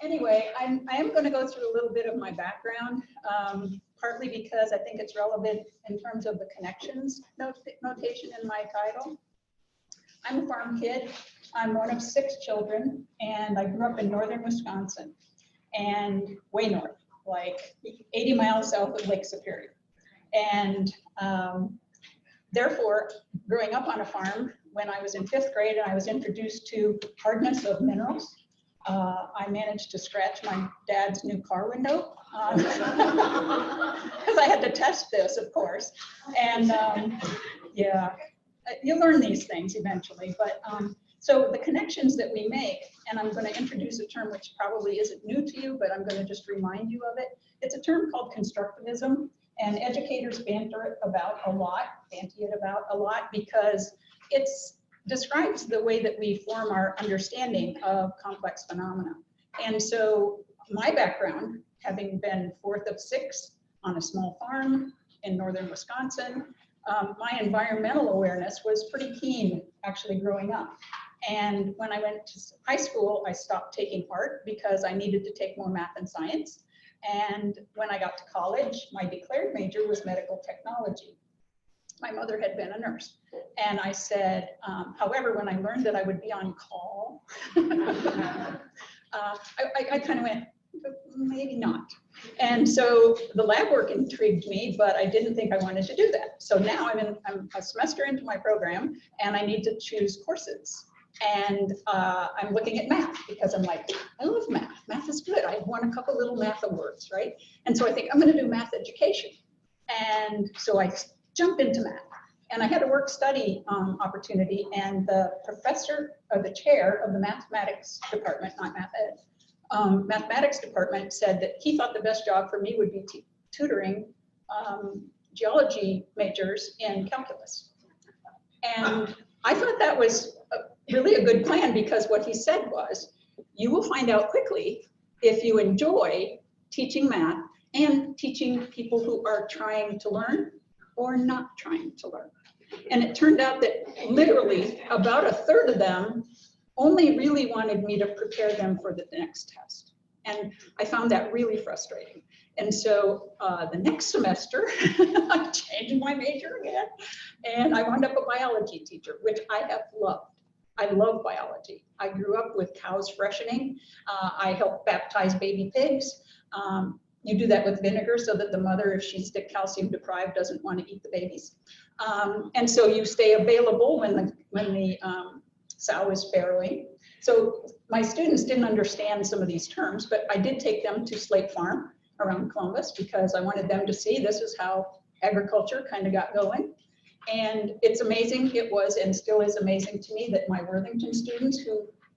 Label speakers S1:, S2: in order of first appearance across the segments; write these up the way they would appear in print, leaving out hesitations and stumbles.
S1: Anyway, I am going to go through a little bit of my background, partly because I think it's relevant in terms of the connections notation in my title. I'm a farm kid. I'm one of 6 children, and I grew up in northern Wisconsin, and way north, like 80 miles south of Lake Superior. And therefore, growing up on a farm, when I was in 5th grade and I was introduced to hardness of minerals, I managed to scratch my dad's new car window because I had to test this, of course. And yeah, you learn these things eventually. But so the connections that we make, and I'm going to introduce a term which probably isn't new to you, but I'm going to just remind you of it. It's a term called constructivism, and educators banty it about a lot because it describes the way that we form our understanding of complex phenomena. And so my background, having been 4th of 6 on a small farm in northern Wisconsin, my environmental awareness was pretty keen actually growing up. And when I went to high school, I stopped taking art because I needed to take more math and science. And when I got to college, my declared major was medical technology. My mother had been a nurse. And I said, however, when I learned that I would be on call, I kind of went, maybe not. And so the lab work intrigued me, but I didn't think I wanted to do that. So now I'm a semester into my program, and I need to choose courses. And I'm looking at math because I'm like, I love math. Math is good. I've won a couple little math awards, right? And so I think I'm going to do math education. And so I jump into math. And I had a work study opportunity, and the professor, or the chair of the mathematics department, not math ed, mathematics department said that he thought the best job for me would be tutoring geology majors in calculus. And I thought that was really a good plan, because what he said was, you will find out quickly if you enjoy teaching math and teaching people who are trying to learn or not trying to learn. And it turned out that literally about 1/3 of them only really wanted me to prepare them for the next test. And I found that really frustrating. And so the next semester, I changed my major again, and I wound up a biology teacher, which I have loved. I love biology. I grew up with cows freshening. I helped baptize baby pigs. You do that with vinegar so that the mother, if she's calcium deprived, doesn't want to eat the babies. And so you stay available when the sow is farrowing. So my students didn't understand some of these terms, but I did take them to Slate Farm around Columbus because I wanted them to see this is how agriculture kind of got going. And it's amazing, it was and still is amazing to me that my Worthington students,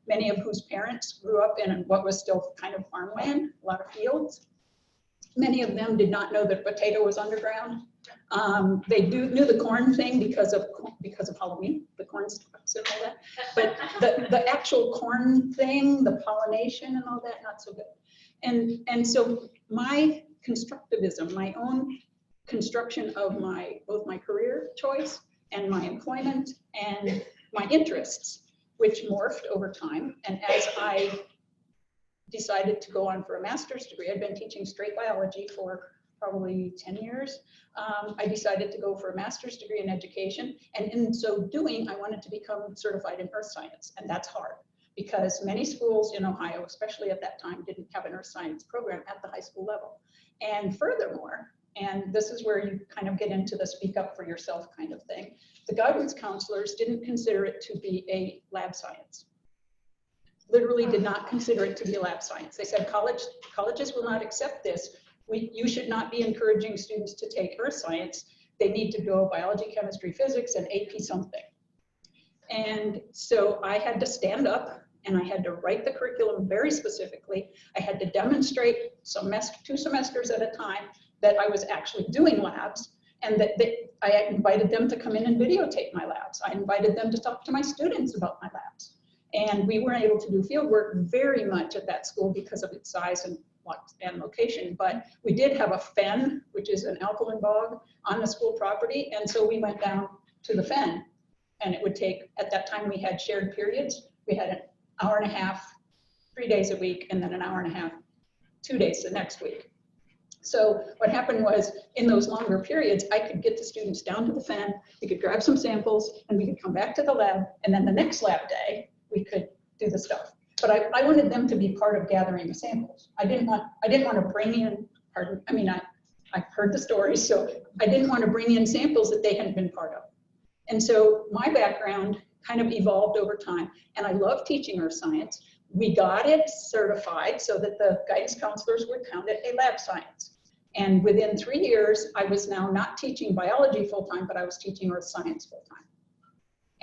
S1: many of whose parents grew up in what was still kind of farmland, a lot of fields, many of them did not know that potato was underground. They knew the corn thing because of Halloween, the corn stalks and all that. But the actual corn thing, the pollination and all that, not so good. And so my constructivism, my own construction of both my career choice and my employment and my interests, which morphed over time. And as I decided to go on for a master's degree, I'd been teaching straight biology for probably 10 years. I decided to go for a master's degree in education. And in so doing, I wanted to become certified in earth science. And that's hard because many schools in Ohio, especially at that time, didn't have an earth science program at the high school level. And furthermore, and this is where you kind of get into the speak up for yourself kind of thing, the guidance counselors didn't consider it to be a lab science. Literally did not consider it to be a lab science. They said colleges will not accept this. You should not be encouraging students to take earth science. They need to go biology, chemistry, physics, and AP something. And so I had to stand up and I had to write the curriculum very specifically. I had to demonstrate 2 semesters at a time that I was actually doing labs, and that I invited them to come in and videotape my labs. I invited them to talk to my students about my labs. And we weren't able to do field work very much at that school because of its size and location, but we did have a fen, which is an alkaline bog, on the school property, and so we went down to the fen, and it would take, at that time we had shared periods, we had an hour and a half 3 days a week, and then an hour and a half, 2 days the next week. So what happened was, in those longer periods, I could get the students down to the fen, we could grab some samples, and we could come back to the lab, and then the next lab day, we could do the stuff. But I wanted them to be part of gathering the samples. I didn't want to bring in, I've heard the stories, so I didn't want to bring in samples that they hadn't been part of. And so my background kind of evolved over time, and I love teaching earth science. We got it certified so that the guidance counselors would count it a lab science. And within 3 years, I was now not teaching biology full-time, but I was teaching earth science full-time.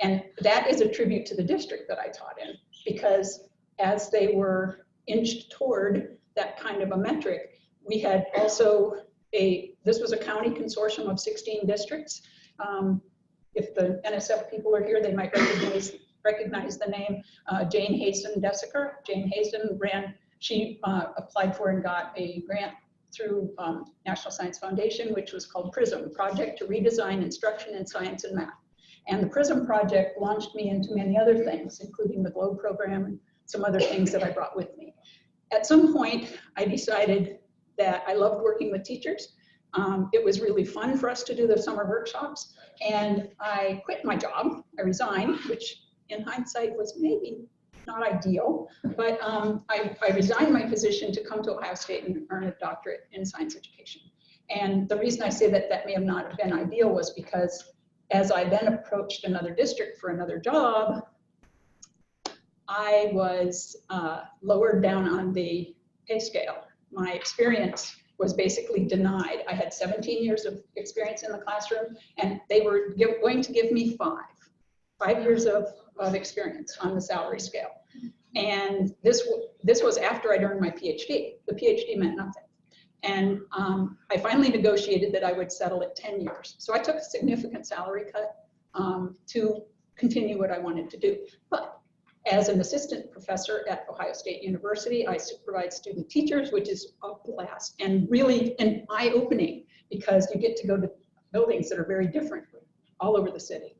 S1: And that is a tribute to the district that I taught in, because as they were inched toward that kind of a metric, we had also this was a county consortium of 16 districts. If the NSF people are here, they might recognize the name Jane Hazen-Desiker. Jane Hazen she applied for and got a grant through National Science Foundation, which was called PRISM, Project to Redesign Instruction in Science and Math. And the PRISM project launched me into many other things, including the GLOBE program and some other things that I brought with me. At some point, I decided that I loved working with teachers. It was really fun for us to do the summer workshops, and I quit my job. I resigned, which in hindsight was maybe not ideal, but I resigned my position to come to Ohio State and earn a doctorate in science education. And the reason I say that may have not been ideal was because as I then approached another district for another job, I was lowered down on the pay scale. My experience was basically denied. I had 17 years of experience in the classroom, and they were going to give me 5 years of experience on the salary scale. And this was after I'd earned my PhD. The PhD meant nothing. And I finally negotiated that I would settle at 10 years. So I took a significant salary cut to continue what I wanted to do. But as an assistant professor at Ohio State University, I supervise student teachers, which is a blast and really an eye-opening, because you get to go to buildings that are very different all over the city.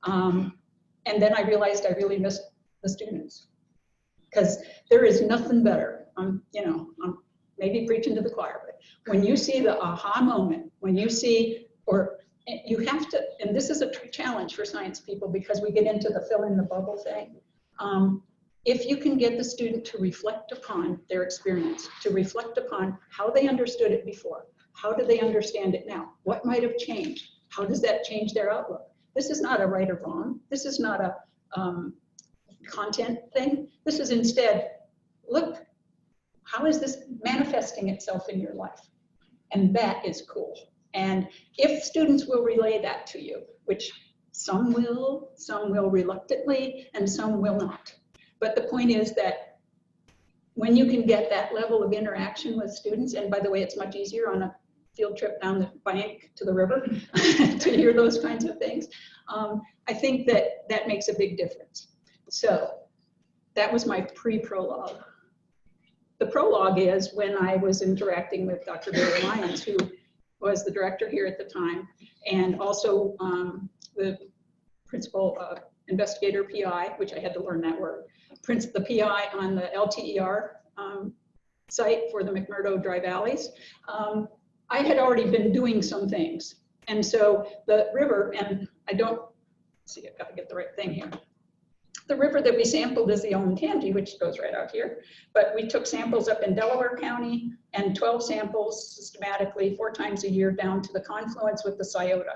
S1: And then I realized I really missed the students, because there is nothing better. I'm maybe preaching to the choir, but when you see the aha moment, when you see, or you have to, and this is a challenge for science people because we get into the fill in the bubble thing. If you can get the student to reflect upon their experience, to reflect upon how they understood it before, how do they understand it now? What might have changed? How does that change their outlook? This is not a right or wrong. This is not a content thing. This is instead, look, how is this manifesting itself in your life? And that is cool. And if students will relay that to you, which some will reluctantly, and some will not. But the point is that when you can get that level of interaction with students, and by the way, it's much easier on a field trip down the bank to the river to hear those kinds of things, I think that makes a big difference. So that was my pre-prologue. The prologue is when I was interacting with Dr. Byrd Lyons, who was the director here at the time, and also the principal investigator PI, which I had to learn that word, the PI on the LTER site for the McMurdo Dry Valleys. I had already been doing some things. And so the river, and I've got to get the right thing here. The river that we sampled is the Olentangy, which goes right out here. But we took samples up in Delaware County and 12 samples systematically 4 times a year down to the confluence with the Scioto.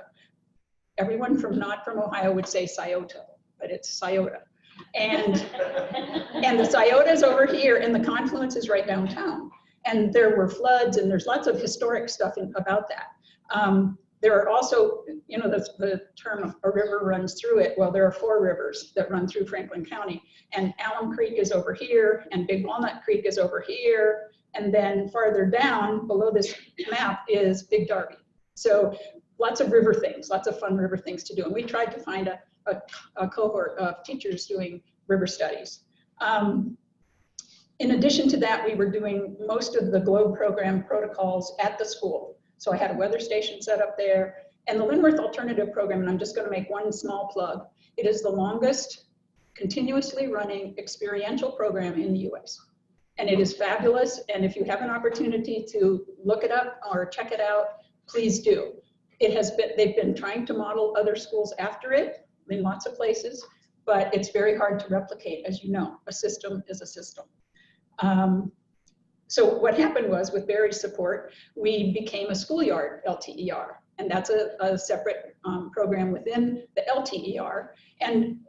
S1: Everyone not from Ohio would say Scioto, but it's Scioto. And the Scioto is over here, and the confluence is right downtown. And there were floods, and there's lots of historic stuff about that. There are also, the term a river runs through it. Well, there are 4 rivers that run through Franklin County, and Alum Creek is over here, and Big Walnut Creek is over here, and then farther down below this map is Big Darby. So lots of river things, lots of fun river things to do. And we tried to find a cohort of teachers doing river studies. In addition to that, we were doing most of the GLOBE program protocols at the school. So I had a weather station set up there, and the Linworth Alternative Program, and I'm just going to make one small plug. It is the longest continuously running experiential program in the US. and it is fabulous. And if you have an opportunity to look it up or check it out, please do. They've been trying to model other schools after it in lots of places, but it's very hard to replicate, as you know. A system is a system. So what happened was, with Barry's support, we became a schoolyard LTER, and that's a separate program within the LTER. And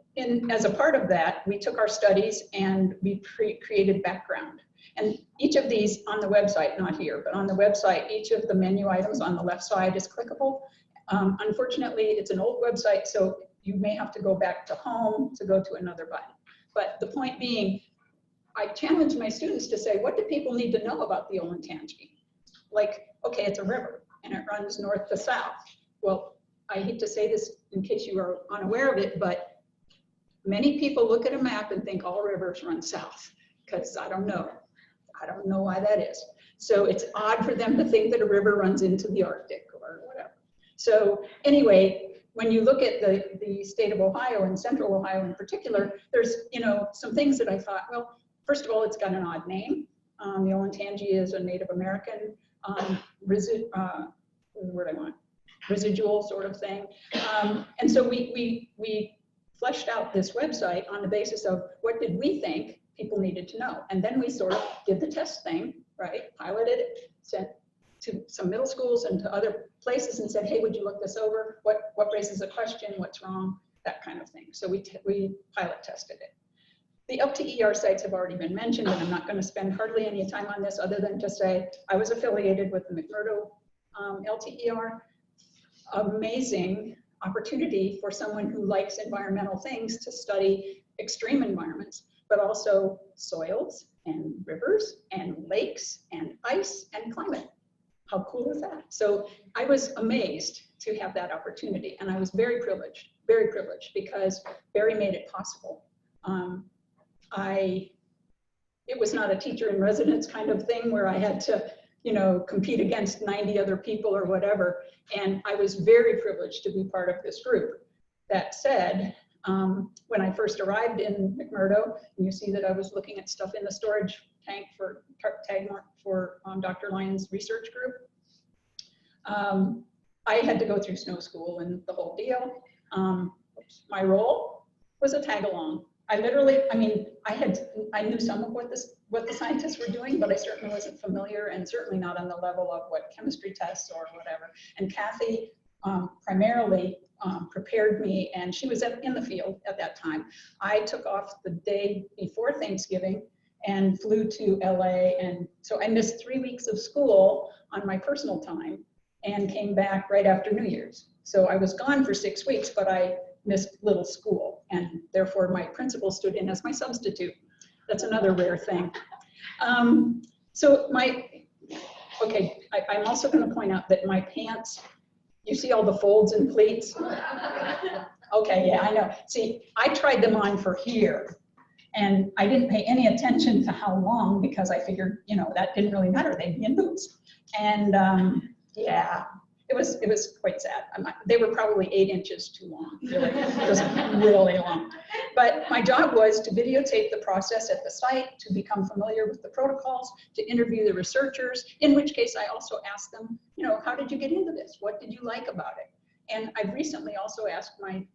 S1: as a part of that, we took our studies and we created background. And each of these on the website, not here, but on the website, each of the menu items on the left side is clickable. Unfortunately, it's an old website, so you may have to go back to home to go to another button. But the point being, I challenge my students to say, what do people need to know about the Olentangy? Like, okay, it's a river and it runs north to south. Well, I hate to say this in case you are unaware of it, but many people look at a map and think all rivers run south, because I don't know why that is. So it's odd for them to think that a river runs into the Arctic or whatever. So anyway, when you look at the state of Ohio and central Ohio in particular, there's some things that I thought, well, first of all, it's got an odd name. The Olentangy is a Native American residual sort of thing. And so we fleshed out this website on the basis of what did we think people needed to know. And then we sort of did the test thing, right? Piloted it, sent to some middle schools and to other places and said, hey, would you look this over? What raises a question? What's wrong? That kind of thing. So we pilot tested it. The LTER sites have already been mentioned, and I'm not going to spend hardly any time on this other than to say I was affiliated with the McMurdo LTER. Amazing opportunity for someone who likes environmental things to study extreme environments, but also soils and rivers and lakes and ice and climate. How cool is that? So I was amazed to have that opportunity, and I was very privileged because Barry made it possible. It was not a teacher in residence kind of thing where I had to, compete against 90 other people or whatever. And I was very privileged to be part of this group. That said, when I first arrived in McMurdo, and you see that I was looking at stuff in the storage tank for Dr. Lyon's research group, I had to go through snow school and the whole deal. My role was a tag along. I knew some of what the scientists were doing, but I certainly wasn't familiar, and certainly not on the level of what chemistry tests or whatever. And Kathy primarily prepared me, and she was in the field at that time. I took off the day before Thanksgiving and flew to LA, and so I missed 3 weeks of school on my personal time and came back right after New Year's. So I was gone for 6 weeks, but I missed little school, and therefore my principal stood in as my substitute. That's another rare thing. I'm also going to point out that my pants, you see all the folds and pleats? Okay, yeah, I know. See, I tried them on for here, and I didn't pay any attention to how long because I figured, that didn't really matter. They'd be in boots. And yeah, it was quite sad. They were probably 8 inches too long. Really, just really long. But my job was to videotape the process at the site, to become familiar with the protocols, to interview the researchers, in which case I also asked them, how did you get into this? What did you like about it? And I've recently also asked my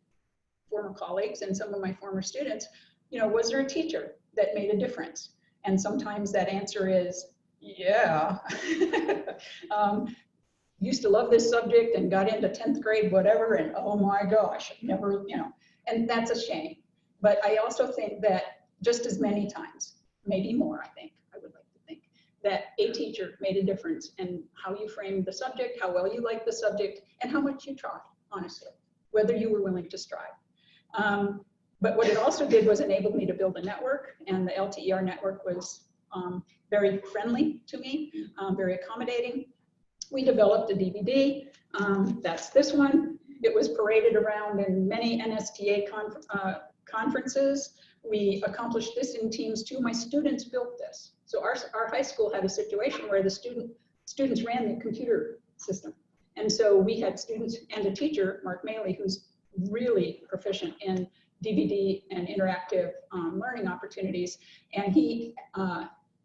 S1: former colleagues and some of my former students, was there a teacher that made a difference? And sometimes that answer is, yeah. Used to love this subject and got into 10th grade, whatever, and oh my gosh, never, and that's a shame. But I also think that just as many times, maybe more, I would like to think, that a teacher made a difference in how you framed the subject, how well you liked the subject, and how much you tried, honestly, whether you were willing to strive. But what it also did was enable me to build a network, and the LTER network was very friendly to me, very accommodating. We developed a DVD, that's this one. It was paraded around in many NSTA conferences. We accomplished this in teams too. My students built this. So our high school had a situation where the students ran the computer system. And so we had students and a teacher, Mark Maley, who's really proficient in DVD and interactive learning opportunities. And he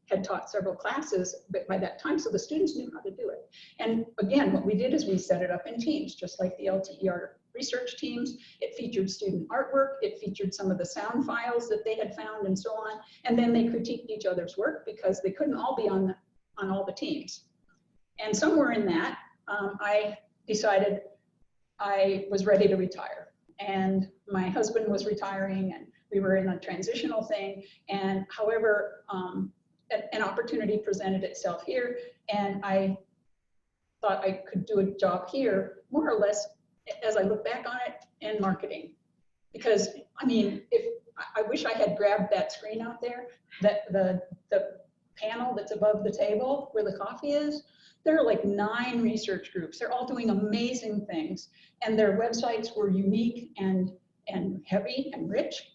S1: had taught several classes by that time, so the students knew how to do it. And again, what we did is we set it up in teams, just like the LTE research teams. It featured student artwork, it featured some of the sound files that they had found and so on, and then they critiqued each other's work because they couldn't all be on all the teams. And somewhere in that, I decided I was ready to retire. And my husband was retiring, and we were in a transitional thing. And however, an opportunity presented itself here, and I thought I could do a job here, more or less, as I look back on it, in marketing. Because, I mean, I wish I had grabbed that screen out there, that the panel that's above the table where the coffee is. There are like 9 research groups. They're all doing amazing things, and their websites were unique and heavy and rich.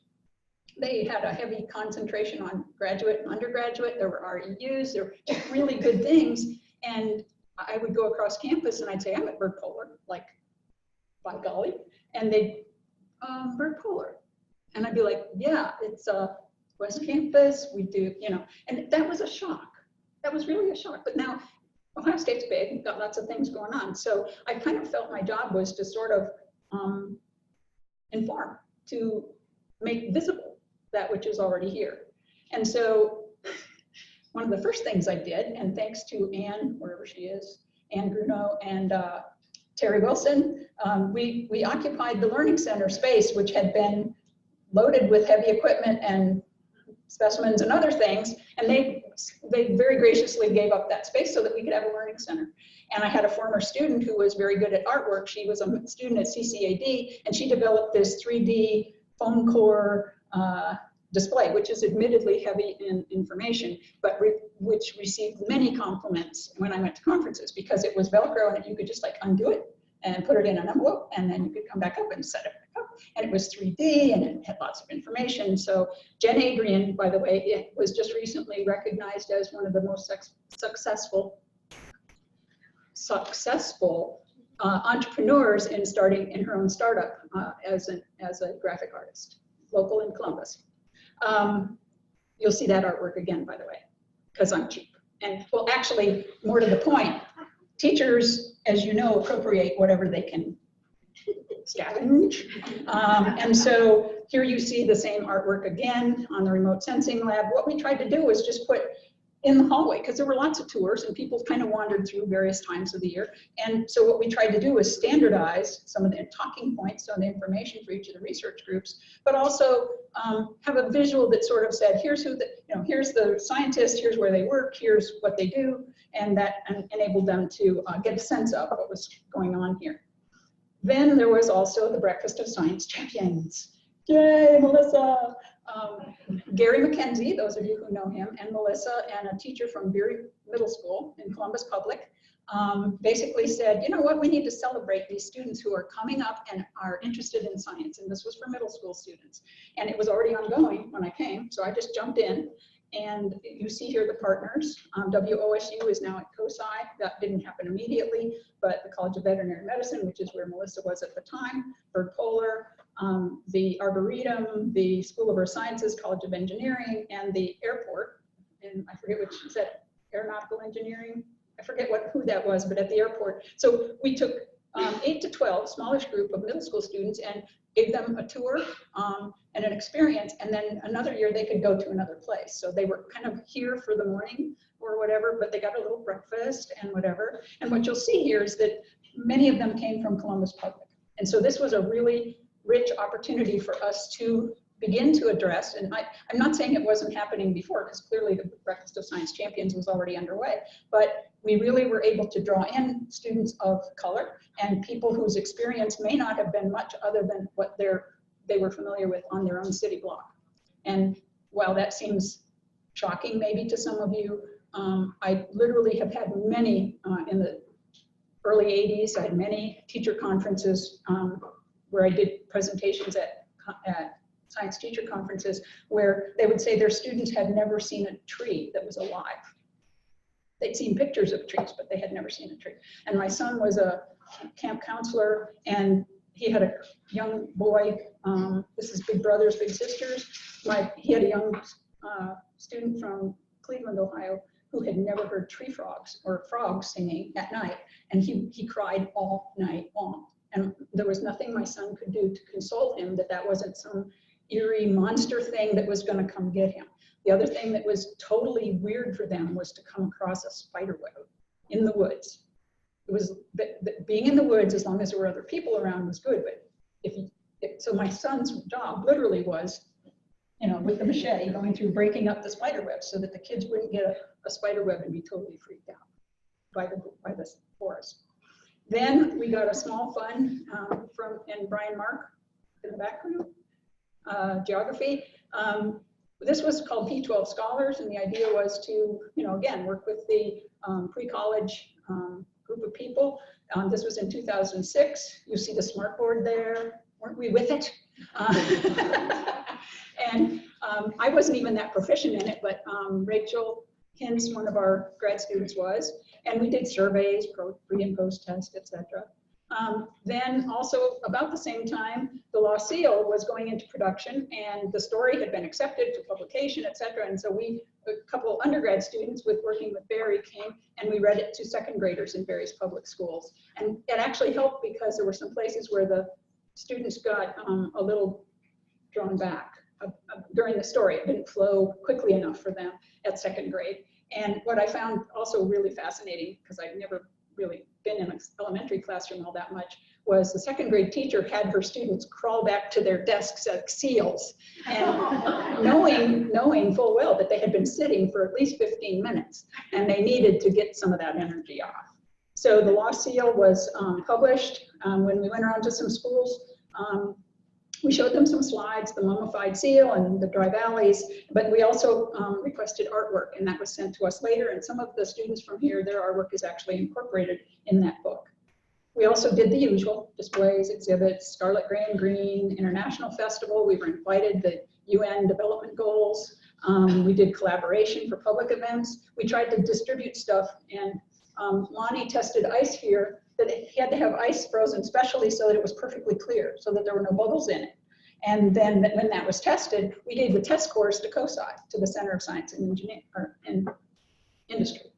S1: They had a heavy concentration on graduate and undergraduate. There were REUs. There were just really good things. And I would go across campus and I'd say, I'm at Byrd Polar, like, by golly. And they'd, Byrd Polar. And I'd be like, yeah, it's West Campus. We do, you know, and that was a shock. That was really a shock. But now Ohio State's big, got lots of things going on. So I kind of felt my job was to sort of inform, to make visible that which is already here. And so one of the first things I did, and thanks to Anne, wherever she is, Anne Grunow and Terry Wilson, we occupied the Learning Center space, which had been loaded with heavy equipment and specimens and other things, and they very graciously gave up that space so that we could have a learning center. And I had a former student who was very good at artwork. She was a student at CCAD, and she developed this 3D foam core display, which is admittedly heavy in information, but which received many compliments when I went to conferences, because it was Velcro and you could just like undo it and put it in an envelope, and then you could come back up and set it back up. And it was 3D and it had lots of information. So Jen Adrian, by the way, it was just recently recognized as one of the most successful entrepreneurs in starting in her own startup as a graphic artist, local in Columbus. You'll see that artwork again, by the way, because I'm cheap. And well, actually, more to the point, teachers, as you know, appropriate whatever they can scavenge. And so here you see the same artwork again on the remote sensing lab. What we tried to do was just put in the hallway, because there were lots of tours and people kind of wandered through various times of the year. And so what we tried to do was standardize some of the talking points, some of the information for each of the research groups, but also have a visual that sort of said, here's who here's the scientist, here's where they work, here's what they do, and that enabled them to get a sense of what was going on here. Then there was also the Breakfast of Science Champions. Yay, Melissa! Gary McKenzie, those of you who know him, and Melissa, and a teacher from Byrd Middle School in Columbus Public, basically said, you know what, we need to celebrate these students who are coming up and are interested in science. And this was for middle school students. And it was already ongoing when I came, so I just jumped in. And you see here the partners. WOSU is now at COSI. That didn't happen immediately, but the College of Veterinary Medicine, which is where Melissa was at the time, Byrd Polar, the Arboretum, the School of Earth Sciences, College of Engineering, and the airport, and I forget which, is that aeronautical engineering? I forget who that was, but at the airport. So we took 8 to 12, smallish group of middle school students, and gave them a tour and an experience, and then another year they could go to another place. So they were kind of here for the morning or whatever, but they got a little breakfast and whatever. And what you'll see here is that many of them came from Columbus Public. And so this was a really rich opportunity for us to begin to address, and I'm not saying it wasn't happening before, because clearly the Breakfast of Science Champions was already underway, but we really were able to draw in students of color and people whose experience may not have been much other than what they were familiar with on their own city block. And while that seems shocking maybe to some of you, I literally have had many in the early 80s, I had many teacher conferences where I did presentations at science teacher conferences where they would say their students had never seen a tree that was alive. They'd seen pictures of trees, but they had never seen a tree. And my son was a camp counselor, and he had a young boy, this is Big Brothers, Big Sisters. He had a young student from Cleveland, Ohio, who had never heard tree frogs or frogs singing at night. And he cried all night long. And there was nothing my son could do to console him that wasn't some eerie monster thing that was going to come get him. The other thing that was totally weird for them was to come across a spider web in the woods. It was being in the woods, as long as there were other people around, was good. But so my son's job literally was, with the machete going through breaking up the spider web so that the kids wouldn't get a spider web and be totally freaked out by the forest. Then we got a small fund and Brian Mark in the background, geography. This was called P12 Scholars, and the idea was to, again, work with the pre-college group of people. This was in 2006. You see the smartboard there. Weren't we with it? And I wasn't even that proficient in it, but Rachel Hintz, one of our grad students, was. And we did surveys, pre and post test, etc. Then also about the same time, the Law Seal was going into production, and the story had been accepted to publication, etc. And so a couple undergrad students working with Barry came, and we read it to second graders in various public schools. And it actually helped because there were some places where the students got a little drawn back during the story. It didn't flow quickly enough for them at second grade. And what I found also really fascinating, because I'd never really been in an elementary classroom all that much, was the second grade teacher had her students crawl back to their desks like seals, and knowing full well that they had been sitting for at least 15 minutes and they needed to get some of that energy off. So the Law Seal was published. When we went around to some schools, we showed them some slides, the mummified seal and the dry valleys, but we also requested artwork, and that was sent to us later. And some of the students from here, their artwork is actually incorporated in that book. We also did the usual displays, exhibits, Scarlet, Gray, and Green International Festival. We were invited the UN Development Goals. We did collaboration for public events. We tried to distribute stuff, and Lonnie tested ice here, that he had to have ice frozen specially so that it was perfectly clear, so that there were no bubbles in it. And then when that was tested, we gave the test scores to COSI, to the Center of Science and Industry.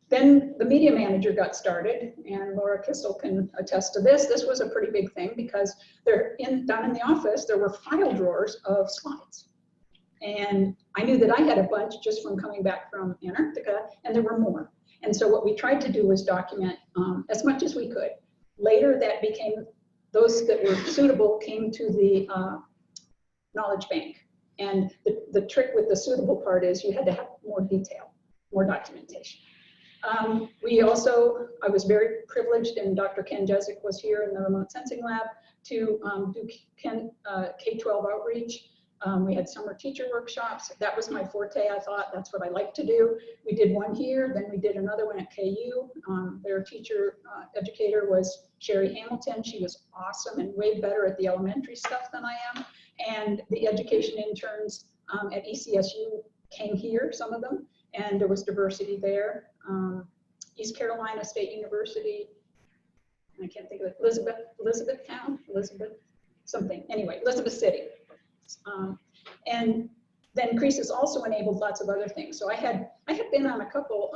S1: Then the media manager got started, and Laura Kissel can attest to this. This was a pretty big thing because down in the office, there were file drawers of slides. And I knew that I had a bunch just from coming back from Antarctica, and there were more. And so what we tried to do was document as much as we could. Later, that became, those that were suitable came to the knowledge bank. And the trick with the suitable part is you had to have more detail, more documentation. I was very privileged, and Dr. Ken Jezik was here in the remote sensing lab to do K12 Outreach. We had summer teacher workshops. That was my forte. I thought that's what I like to do. We did one here, then we did another one at KU. Their teacher educator was Sherry Hamilton. She was awesome and way better at the elementary stuff than I am. And the education interns at ECSU came here, some of them, and there was diversity there. East Carolina State University, I can't think of it, Elizabethtown, Elizabeth City. And then CREASIS also enabled lots of other things. So I had been on a couple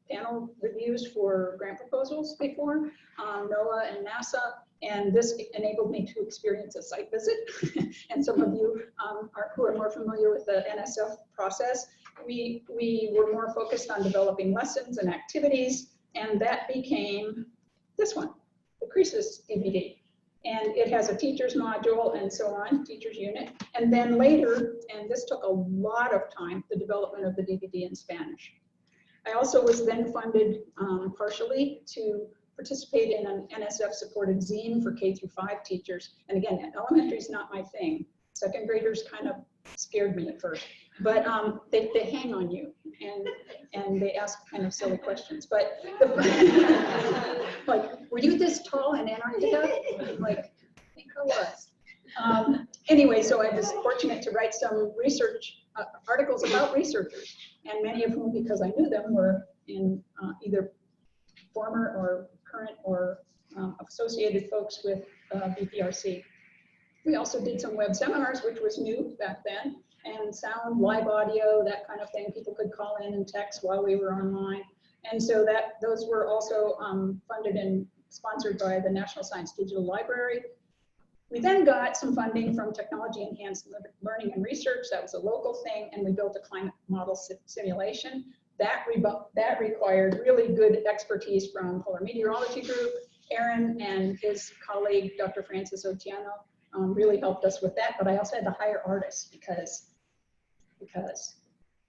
S1: panel reviews for grant proposals before, NOAA and NASA, and this enabled me to experience a site visit. And some of you who are more familiar with the NSF process, we were more focused on developing lessons and activities, and that became this one, the CREASIS DVD. And it has a teacher's module and so on, teacher's unit. And then later, and this took a lot of time, the development of the DVD in Spanish. I also was then funded partially to participate in an NSF-supported zine for K-5 teachers. And again, elementary is not my thing. Second graders kind of scared me at first, but they hang on you and they ask kind of silly questions. But like, were you this tall in Antarctica? Like, I think I was. Anyway, so I was fortunate to write some research articles about researchers, and many of whom, because I knew them, were in either former or current or associated folks with BPRC. We also did some web seminars, which was new back then, and sound, live audio, that kind of thing. People could call in and text while we were online. And so those were also funded and sponsored by the National Science Digital Library. We then got some funding from Technology Enhanced Learning and Research. That was a local thing, and we built a climate model simulation. That required really good expertise from Polar Meteorology Group. Aaron and his colleague, Dr. Francis Otieno, really helped us with that, but I also had to hire artists because,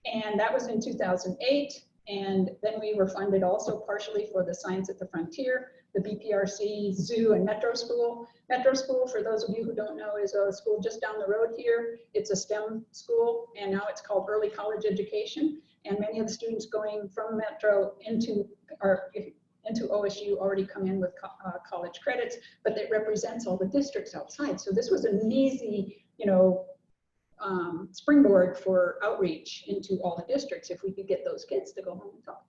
S1: and that was in 2008. And then we were funded also partially for the Science at the Frontier, the BPRC Zoo and Metro School. Metro School, for those of you who don't know, is a school just down the road here. It's a STEM school, and now it's called Early College Education. And many of the students going from Metro into OSU already come in with college credits, but it represents all the districts outside. So this was an easy, springboard for outreach into all the districts if we could get those kids to go home and talk.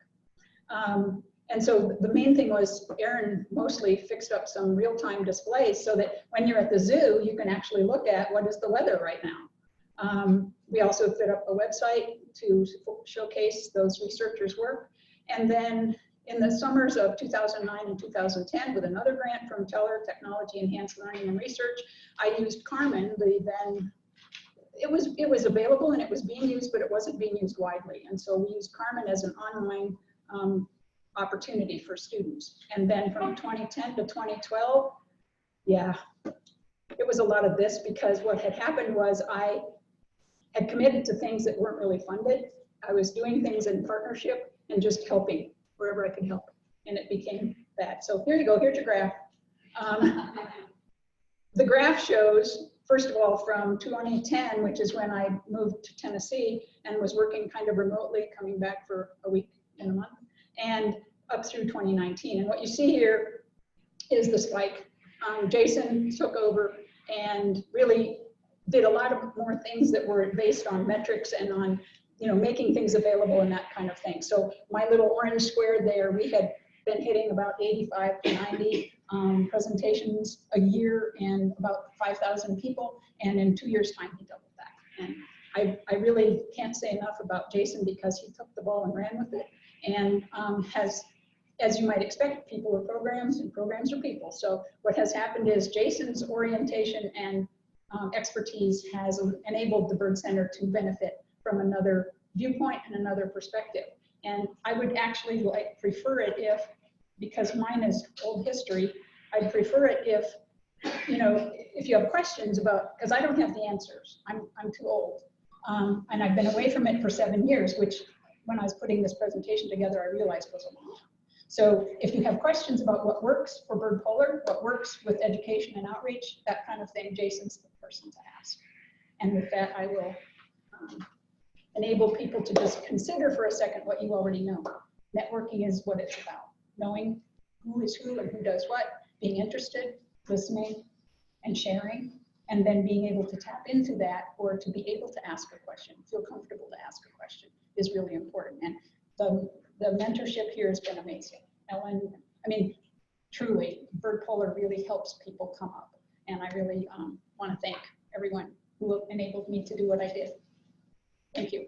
S1: And so the main thing was Aaron mostly fixed up some real-time displays so that when you're at the zoo, you can actually look at what is the weather right now. We also fit up a website to showcase those researchers' work. And then in the summers of 2009 and 2010, with another grant from Teller, Technology Enhanced Learning and Research, I used Carmen, it was available and it was being used, but it wasn't being used widely. And so we used Carmen as an online opportunity for students. And then from 2010 to 2012, yeah, it was a lot of this, because what had happened was I had committed to things that weren't really funded. I was doing things in partnership and just helping wherever I could help. And it became that. So here you go, here's your graph. The graph shows, first of all, from 2010, which is when I moved to Tennessee and was working kind of remotely, coming back for a week and a month, and up through 2019. And what you see here is the spike. Jason took over and really did a lot of more things that were based on metrics and on making things available and that kind of thing. So my little orange square there, we had been hitting about 85 to 90 presentations a year and about 5,000 people. And in 2 years' time, he doubled that. And I really can't say enough about Jason, because he took the ball and ran with it, and has, as you might expect, people are programs and programs are people. So what has happened is Jason's orientation and expertise has enabled the Byrd Center to benefit from another viewpoint and another perspective. And I would actually prefer it if, because mine is old history, I'd prefer it if you have questions about, because I don't have the answers. I'm too old. And I've been away from it for 7 years, which when I was putting this presentation together, I realized was a long time. So if you have questions about what works for Byrd Polar, what works with education and outreach, that kind of thing, Jason's the person to ask. And with that, I will enable people to just consider for a second what you already know. Networking is what it's about. Knowing who is who and who does what, being interested, listening, and sharing, and then being able to tap into that, or to be able to ask a question, feel comfortable to ask a question, is really important. And the mentorship here has been amazing. Ellen, I mean, truly, Byrd Polar really helps people come up. And I really want to thank everyone who enabled me to do what I did. Thank you.